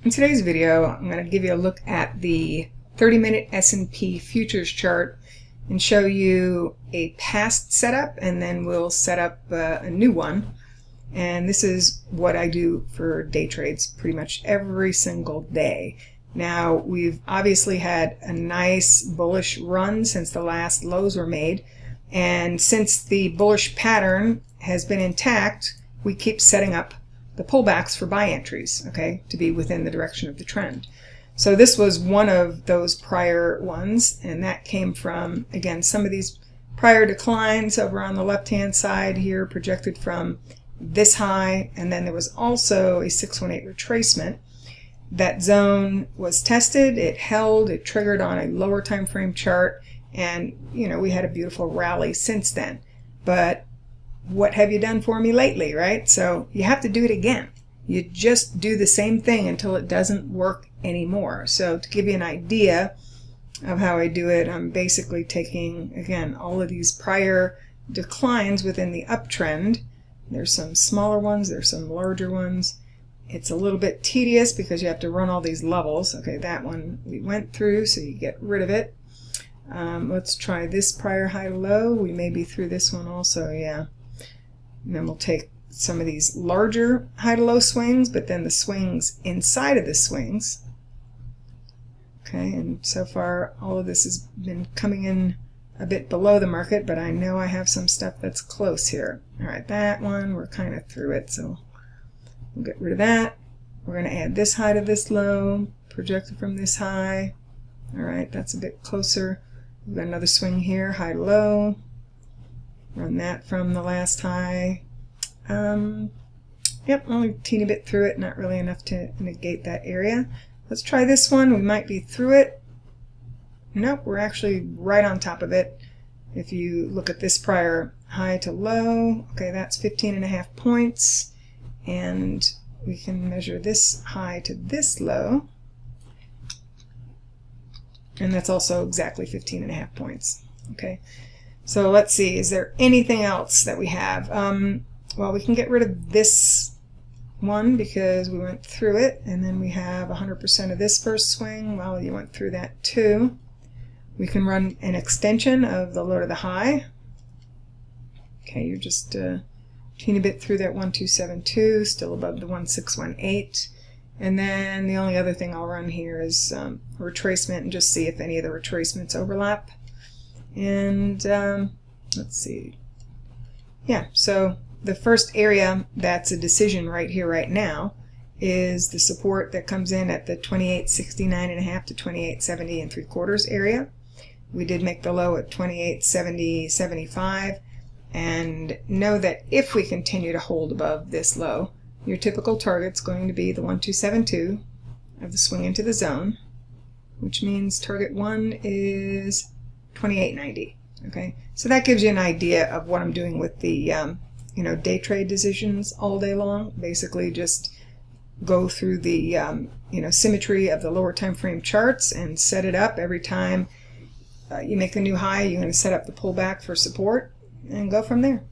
In today's video, I'm going to give you a look at the 30-minute S&P futures chart and show you a past setup, and then we'll set up a new one. And this is what I do for day trades pretty much every single day. Now, we've obviously had a nice bullish run since the last lows were made, and since the bullish pattern has been intact, we keep setting up the pullbacks for buy entries, okay, to be within the direction of the trend. So this was one of those prior ones, and that came from, again, some of these prior declines over on the left-hand side here projected from this high, and then there was also a 618 retracement. That zone was tested, it held, it triggered on a lower time frame chart, and we had a beautiful rally since then. But what have you done for me lately, right? So you have to do it again. You just do the same thing until it doesn't work anymore. So to give you an idea of how I do it, I'm basically taking, again, all of these prior declines within the uptrend. There's some smaller ones, there's some larger ones. It's a little bit tedious because you have to run all these levels. Okay, that one we went through, so you get rid of it. Let's try this prior high to low. We may be through this one also, yeah. And then we'll take some of these larger high to low swings, but then the swings inside of the swings. Okay, and so far all of this has been coming in a bit below the market, but I know I have some stuff that's close here. All right, that one, we're kind of through it, so we'll get rid of that. We're going to add this high to this low, projected from this high. All right, that's a bit closer. We've got another swing here, high to low. Run that from the last high. Yep, only a teeny bit through it, not really enough to negate that area. Let's try this one. We might be through it. Nope, we're actually right on top of it. If you look at this prior high to low, okay, that's 15.5 points. And we can measure this high to this low. And that's also exactly 15.5 points. Okay. So let's see, is there anything else that we have? Well, we can get rid of this one because we went through it, and then we have 100% of this first swing. Well, you went through that too. We can run an extension of the low to the high. Okay, you're just a teeny bit through that 1272, still above the 1618. And then the only other thing I'll run here is a retracement and just see if any of the retracements overlap. And let's see. Yeah, so the first area that's a decision right here, right now, is the support that comes in at the 2869.5 to 2870 3/4 area. We did make the low at 2870.75, and know that if we continue to hold above this low, your typical target's going to be the 1272 of the swing into the zone, which means target 1 is 2890. Okay, so that gives you an idea of what I'm doing with the day trade decisions all day long. Basically, just go through the symmetry of the lower time frame charts and set it up every time you make a new high. You're going to set up the pullback for support and go from there.